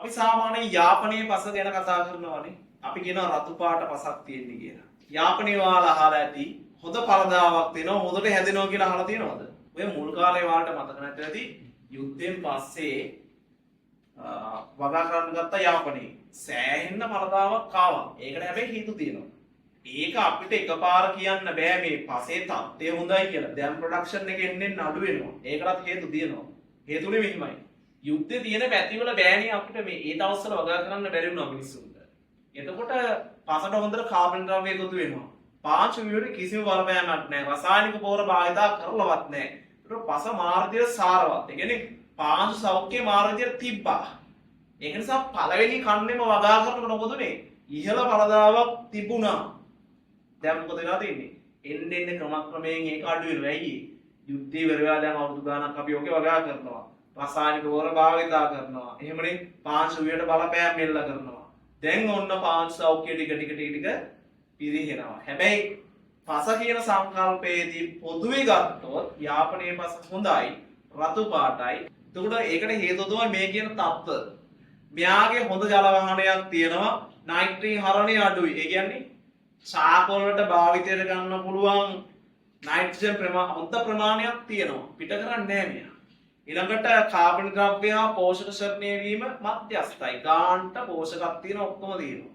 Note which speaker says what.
Speaker 1: අපි සාමාන්‍යයෙන් යාපනයේ පස ගැන කතා කරනවානේ. අපි කියනවා රතු පාට පසක් තියෙන්නේ කියලා. යාපනයේ ඔයාලා අහලා ඇති හොඳ පරදාවක් දෙනවා හොඳට හැදෙනවා කියලා අහලා තියෙනවද? ඔය මුල් කාලේ වාලට මතක නැති ඇති යුද්ධයෙන් පස්සේ වගා කරන්න ගත්ත යාපනයේ සෑහෙන්න පරදාවක් ආවා. ඒකට හැබැයි හේතු තියෙනවා. ඒක අපිට එකපාර කියන්න බෑ මේ පසේ තත්ත්වය හොඳයි කියලා. දැන් ප්‍රොඩක්ෂන් එක එන්නේ අඩු වෙනවා. ඒකටත් හේතු තියෙනවා. හේතුනේ මෙහිමයි. යුද්ධේ තියෙන පැතිවල බෑනේ අපිට මේ ඒ දවස්වල වගා කරන්න බැරි වුණා මිනිස්සුන්ට. එතකොට පසට හොඳට කාබන් ද්‍රව්‍ය එකතු වෙනවා. පාංචු වලට කිසිම බලපෑමක් නැහැ. රසායනික පොර භාවිතා කරලවත් නැහැ. ඒකට පස මාර්ගය සාරවත්. ඒ කියන්නේ පාංචු සෞඛ්‍ය මාර්ගය තිබ්බා. ඒක නිසා පළවෙනි කන්නේම වගා කරනකොට මොකද උනේ? ඉහළ පළදාවක් තිබුණා. දැන් මොකද වෙලා තියෙන්නේ? එන්න ක්‍රමක්‍රමයෙන් ඒක අඩු වෙනවා. ඇයි? යුද්ධය ඉවර වෙලා දැන් අවුරුදු ගාණක් අපි ඔකේ වගා කරනවා. රසායනික පොර භාවිතා කරනවා. එහෙමනේ පාංචු වලට බලපෑම් මෙල්ල කරනවා. දැන් ඔන්න පාංචු සෞඛ්‍ය ටික පිරිහෙනවා. හැබැයි පස කියන සංකල්පයේදී පොදුවේ ගත්තොත් යාපනයේ පස හොඳයි රතු පාටයි. එතකොට ඒකට හේතුව තමයි මේ කියන තත්ත්ව. මෙයාගේ හොඳ ජල වහනයක් තියෙනවා. නයිට්‍රින් හරණය අඩුයි. ඒ කියන්නේ චාකෝල් වලට භාවිතයට ගන්න පුළුවන් නයිට්‍රජන් හොඳ ප්‍රමාණයක් තියෙනවා. පිට කරන්නේ නැහැ මෙයා. ඊළඟට කාබන් ද්‍රව්‍ය හා පෝෂක ශරණය වීම මධ්‍යස්ථයි. ගාන්ට පෝෂකක් තියෙන ඔක්කොම තියෙනවා.